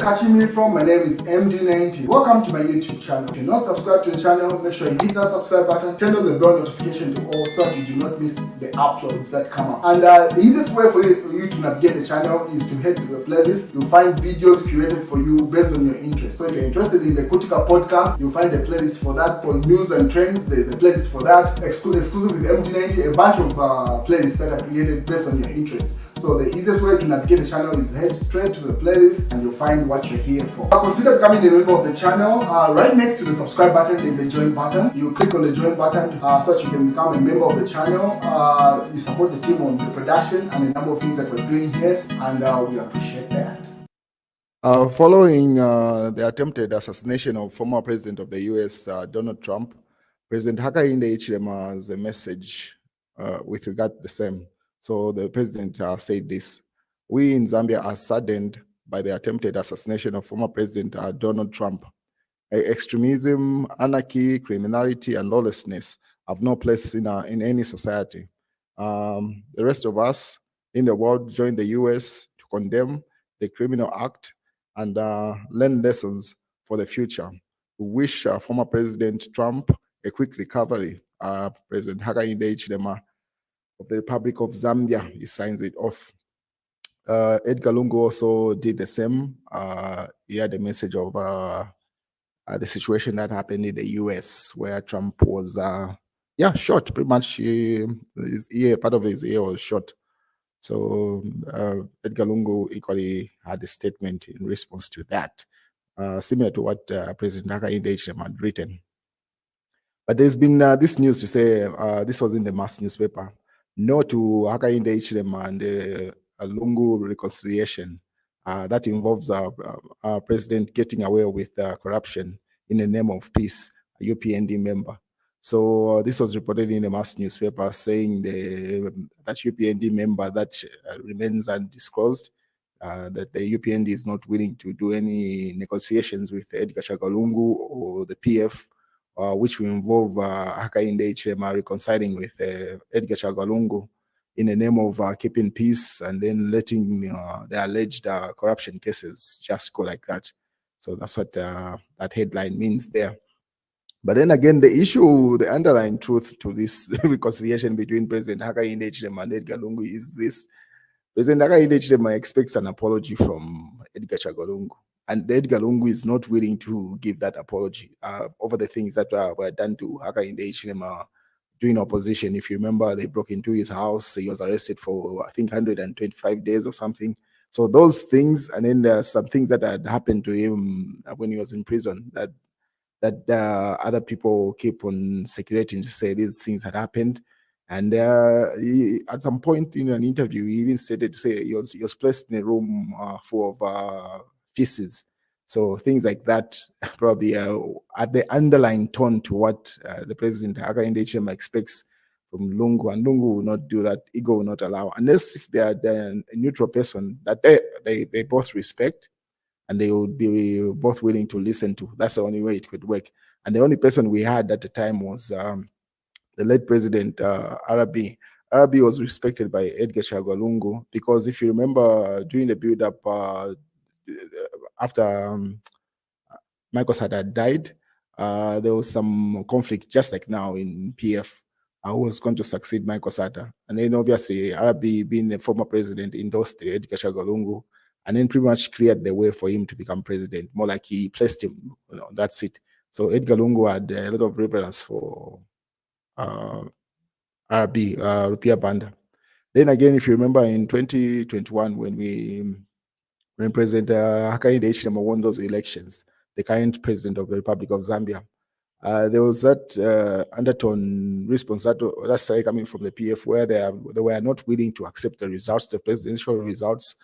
catching me from, my name is MD90. Welcome to my YouTube channel. If you're not subscribed to the channel, make sure you hit that subscribe button, turn on the bell notification to all so that you do not miss the uploads that come up. And the easiest way for you to navigate the channel is to head to the playlist. You'll find videos curated for you based on your interest. So if you're interested in the Kutika podcast, you'll find a playlist for that. For news and trends, there's a playlist for that. Exclusive with MD90, a bunch of playlists that are created based on your interest. So the easiest way to navigate the channel is head straight to the playlist and you'll find what you're here for. Consider becoming a member of the channel. Right next to the subscribe button is the join button. You click on the join button so that you can become a member of the channel. You support the team on the production and a number of things that we're doing here, and we appreciate that. Following the attempted assassination of former president of the US, Donald Trump, President Hakainde Hichilema has a message with regard to the same. So the president said this: "We in Zambia are saddened by the attempted assassination of former President Donald Trump. Extremism, anarchy, criminality, and lawlessness have no place in any society. The rest of us in the world join the US to condemn the criminal act and learn lessons for the future. We wish former President Trump a quick recovery." President Hakainde Hichilema of the Republic of Zambia, he signs it off. Edgar Lungu also did the same. He had a message of the situation that happened in the US where Trump was shot. Pretty much his ear, part of his ear was shot. So Edgar Lungu equally had a statement in response to that, similar to what President Hakainde Hichilema had written. But there's been this news to say, this was in the mass newspaper, no to Hakainde Hichilema and the Lungu reconciliation that involves our president getting away with corruption in the name of peace, a UPND member. So this was reported in a mass newspaper saying that UPND member that remains undisclosed, that the UPND is not willing to do any negotiations with Edgar Lungu or the PF, which will involve Hakainde Hichilema reconciling with Edgar Lungu in the name of keeping peace and then letting the alleged corruption cases just go like that. So that's what that headline means there. But then again, the underlying truth to this reconciliation between President Hakainde Hichilema and Edgar Lungu is this: President Hakainde Hichilema expects an apology from Edgar Lungu, and Edgar Lungu is not willing to give that apology over the things that were done to Hakainde Hichilema during opposition. If you remember, they broke into his house. He was arrested for, I think, 125 days or something. So those things, and then there are some things that had happened to him when he was in prison that other people keep on circulating to say these things had happened. And at some point in an interview, he even stated to say he was placed in a room full of feces. So things like that probably at the underlying tone to what the president Hakainde Hichilema expects from Lungu, and Lungu will not do that. Ego will not allow, unless if they are a neutral person that they both respect and they would be both willing to listen to. That's the only way it could work. And the only person we had at the time was the late president Arabi. Arabi was respected by Edgar Lungu because if you remember during the build-up after Michael Sata had died, there was some conflict, just like now in PF, who was going to succeed Michael Sata. And then obviously Arabi, being the former president, endorsed Edgar Lungu and then pretty much cleared the way for him to become president. More like he placed him on that seat. So Edgar Lungu had a lot of reverence for Arabi, Rupia Banda. Then again, if you remember in 2021, when President Hakainde Hichilema won those elections, the current president of the Republic of Zambia, there was that undertone response that started coming from the PF, where they were not willing to accept the results, the presidential results.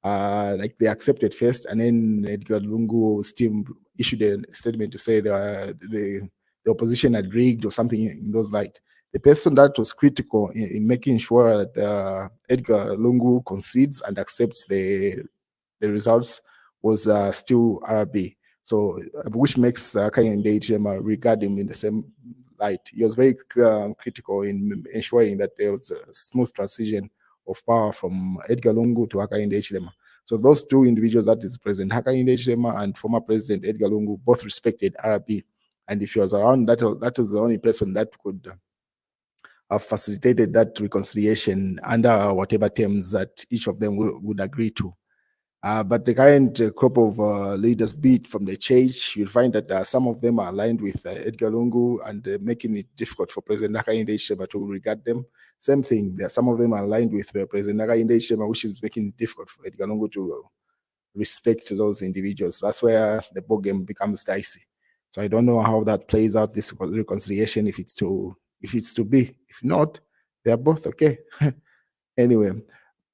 Like they accepted first, and then Edgar Lungu's team issued a statement to say the opposition had rigged or something in those light. The person that was critical in making sure that Edgar Lungu concedes and accepts the results was still RB. So, which makes Hakainde Hichilema regard him in the same light. He was very critical in ensuring that there was a smooth transition of power from Edgar Lungu to Hakainde Hichilema. So those two individuals, that is President Hakainde Hichilema and former President Edgar Lungu, both respected RP. And if he was around, that was the only person that could have facilitated that reconciliation under whatever terms that each of them would agree to. But the current crop of leaders, be it from the church, you'll find that some of them are aligned with Edgar Lungu and making it difficult for President Hakainde Hichilema to regard them. Same thing, some of them are aligned with President Hakainde Hichilema, which is making it difficult for Edgar Lungu to respect those individuals. That's where the ball game becomes dicey. So I don't know how that plays out, this reconciliation, if it's to be. If not, they are both okay. Anyway.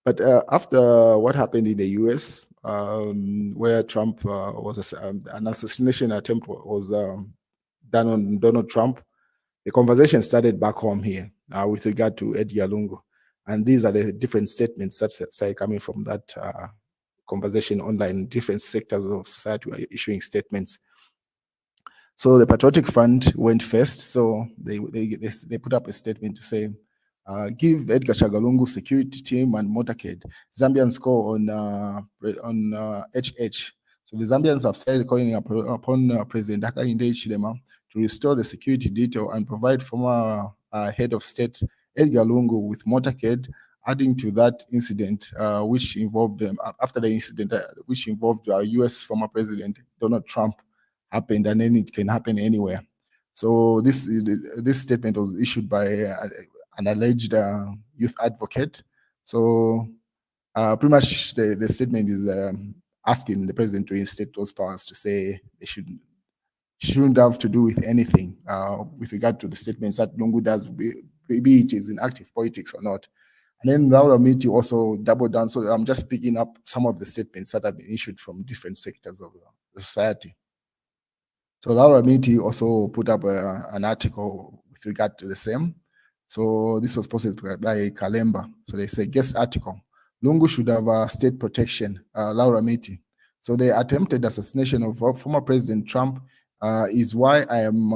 But after what happened in the US, where Trump was an assassination attempt was done on Donald Trump, the conversation started back home here with regard to Edgar Lungu. And these are the different statements that started coming from that conversation online. Different sectors of society were issuing statements. So the Patriotic Front went first. So they put up a statement to say, give Edgar Lungu security team and motorcade. Zambians call on HH. So the Zambians have started calling upon President Hakainde Hichilema to restore the security detail and provide former head of state Edgar Lungu with motorcade, adding to that incident which involved after the incident which involved US former President Donald Trump happened, and then it can happen anywhere. So this statement was issued by an alleged youth advocate. So pretty much the statement is asking the president to reinstate those powers, to say they shouldn't have to do with anything with regard to the statements that Lungu does, be it is in active politics or not. And then Laura Miti also doubled down. So I'm just picking up some of the statements that have been issued from different sectors of the society. So Laura Miti also put up an article with regard to the same. So this was posted by Kalemba. So they say, guest article, Lungu should have state protection, Laura Miti. So the attempted assassination of former President Trump is why I am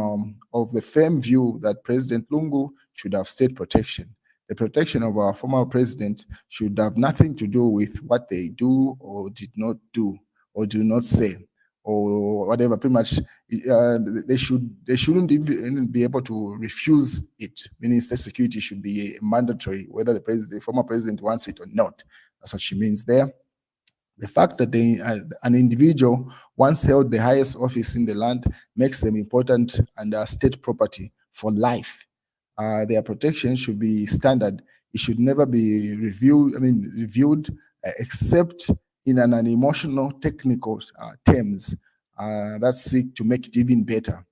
of the firm view that President Lungu should have state protection. The protection of our former president should have nothing to do with what they do or did not do or do not say, or whatever. Pretty much they shouldn't even be able to refuse it, meaning state security should be mandatory whether the former president wants it or not. That's what she means there. The fact that an individual once held the highest office in the land makes them important and state property for life. Their protection should be standard. It should never be reviewed except in an emotional, technical terms that seek to make it even better.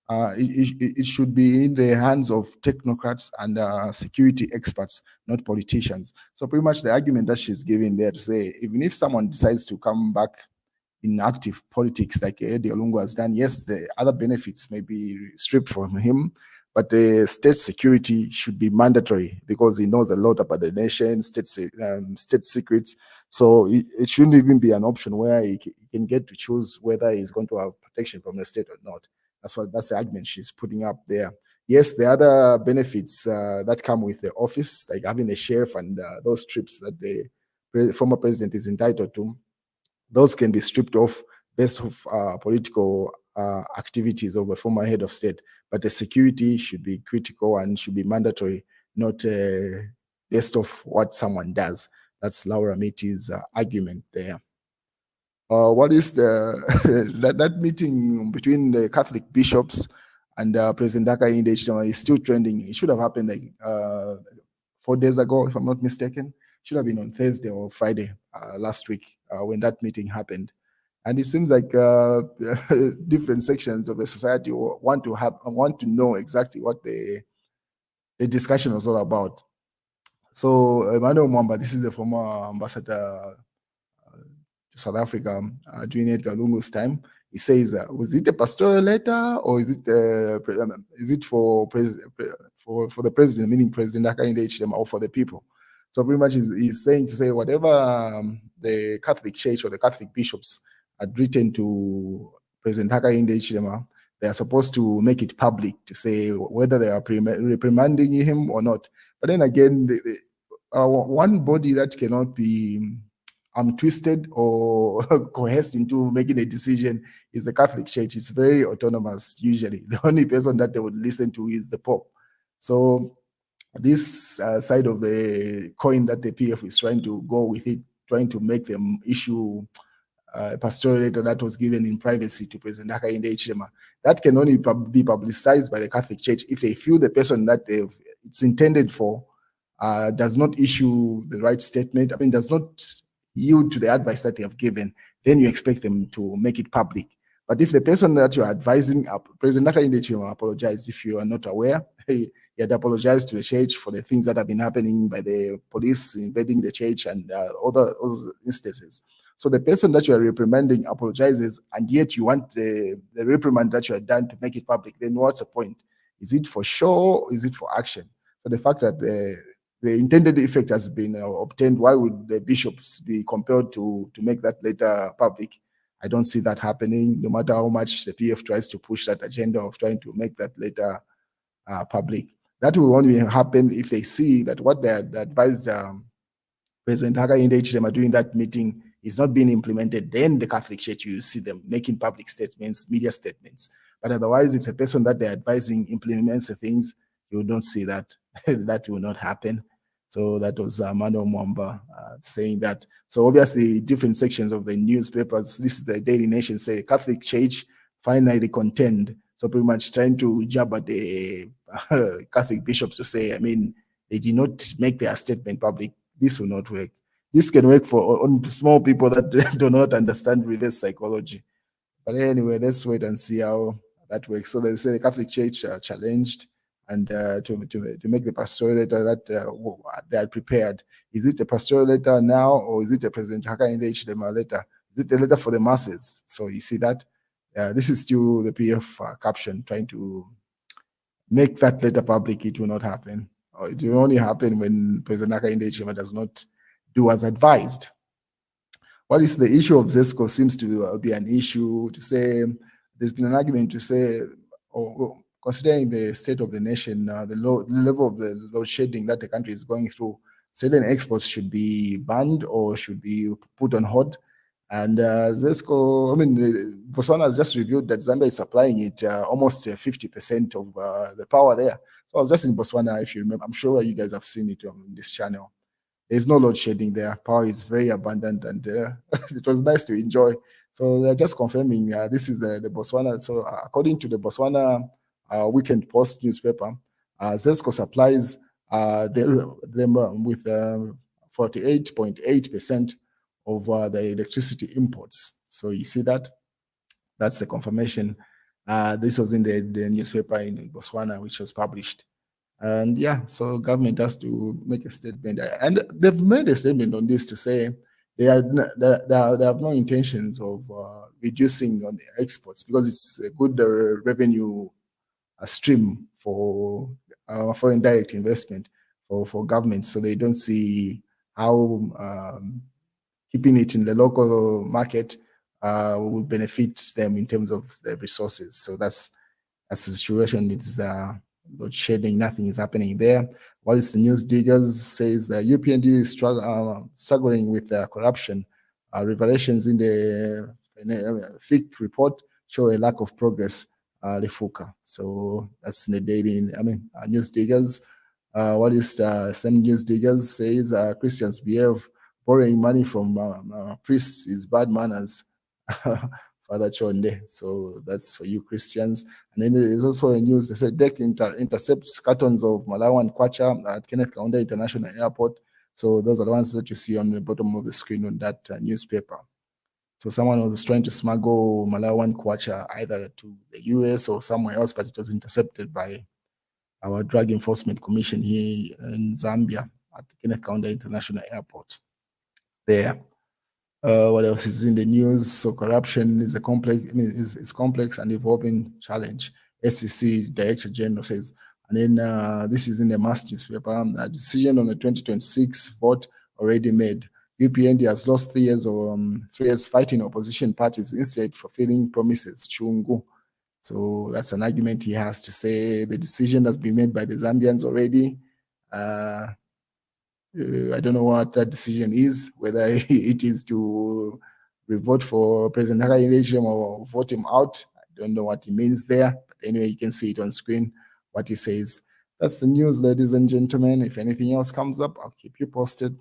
It should be in the hands of technocrats and security experts, not politicians. So pretty much the argument that she's giving there to say, even if someone decides to come back in active politics like Edgar Lungu has done, yes, the other benefits may be stripped from him, but the state security should be mandatory because he knows a lot about the nation, state secrets. So it shouldn't even be an option where he can get to choose whether he's going to have protection from the state or not. That's the argument she's putting up there. Yes, the other benefits that come with the office, like having a sheriff and those trips that the former president is entitled to, those can be stripped off based of political activities of a former head of state. But the security should be critical and should be mandatory, not based off what someone does. That's Laura Miti's argument there. What is that meeting between the Catholic bishops and President Hakainde Hichilema is still trending. It should have happened like 4 days ago, if I'm not mistaken. It should have been on Thursday or Friday last week when that meeting happened. And it seems like different sections of the society want to know exactly what the discussion was all about. So Emmanuel Mwamba, this is the former ambassador to South Africa during Edgar Lungu's time. He says, was it a pastoral letter or is it for the president, meaning President Hakainde Hichilema, or for the people? So pretty much he's saying to say whatever the Catholic Church or the Catholic bishops had written to President Hakainde Hichilema, they are supposed to make it public to say whether they are reprimanding him or not. But then again, one body that cannot be twisted or coerced into making a decision is the Catholic Church. It's very autonomous usually. The only person that they would listen to is the Pope. So this side of the coin that the PF is trying to go with it, trying to make them issue a pastoral letter that was given in privacy to President Hakainde Hichilema. That can only be publicized by the Catholic Church if they feel the person that it's intended for does not issue the right statement. I mean, does not yield to the advice that they have given. Then you expect them to make it public. But if the person that you are advising, President Hakainde Hichilema apologized if you are not aware. He had apologized to the church for the things that have been happening by the police invading the church and other instances. So the person that you are reprimanding apologizes, and yet you want the reprimand that you have done to make it public. Then what's the point? Is it for show or is it for action? So the fact that the intended effect has been obtained, why would the bishops be compelled to make that letter public? I don't see that happening, no matter how much the PF tries to push that agenda of trying to make that letter public. That will only happen if they see that what they had advised President Hakainde Hichilema during that meeting is not being implemented. Then the Catholic Church, you see them making public statements, media statements. But otherwise, if the person that they're advising implements the things, you don't see that. That will not happen. So that was Mano Mwamba saying that. So obviously, different sections of the newspapers, this is the Daily Nation, say Catholic Church finally contend. So pretty much trying to jab at the Catholic bishops to say, I mean, they did not make their statement public. This will not work. This can work for small people that do not understand reverse psychology. But anyway, let's wait and see how that works. So they say the Catholic Church challenged and to make the pastoral letter that they are prepared. Is it a pastoral letter now, or is it a President Hakainde Hichilema letter? Is it a letter for the masses? So you see that this is still the PF caption trying to make that letter public. It will not happen. It will only happen when President Hakainde Hichilema does not do as advised. What is the issue of ZESCO seems to be an issue to say, there's been an argument to say, or considering the state of the nation, the level of the load shedding that the country is going through, certain exports should be banned or should be put on hold. And ZESCO, I mean, Botswana has just revealed that Zambia is supplying it almost 50% of the power there. So I was just in Botswana, if you remember. I'm sure you guys have seen it on this channel. There's no load shedding there. Power is very abundant, and it was nice to enjoy. So they're just confirming this is the Botswana. So according to the Botswana Weekend Post newspaper, ZESCO supplies them with 48.8% of the electricity imports. So you see that? That's the confirmation. This was in the newspaper in Botswana, which was published. And yeah, so government has to make a statement. And they've made a statement on this to say they have no intentions of reducing on the exports because it's a good revenue stream for foreign direct investment for government. So they don't see how keeping it in the local market will benefit them in terms of the resources. So that's the situation. It's load shedding, nothing is happening there. What is the news diggers says the UPND is struggling with corruption. Revelations in the FIC report show a lack of progress. Lefuka. So that's in the daily. News diggers. What is the same news diggers says Christians behave borrowing money from priests is bad manners. Father Chonde. So that's for you Christians. And then there's also a news, they said DEC intercepts cartons of Malawi and Kwacha at Kenneth Kaunda International Airport. So those are the ones that you see on the bottom of the screen on that newspaper. So someone was trying to smuggle Malawi and Kwacha either to the US or somewhere else, but it was intercepted by our Drug Enforcement Commission here in Zambia at Kenneth Kaunda International Airport. There. What else is in the news? So corruption is a complex, it's complex and evolving challenge. SEC Director General says, and then this is in the Mass newspaper. A decision on the 2026 vote already made. UPND has lost 3 years fighting opposition parties instead fulfilling promises. Chungu. So that's an argument he has to say the decision has been made by the Zambians already. I don't know what that decision is, whether it is to vote for President Hakainde or vote him out. I don't know what he means there. But anyway, you can see it on screen, what he says. That's the news, ladies and gentlemen. If anything else comes up, I'll keep you posted.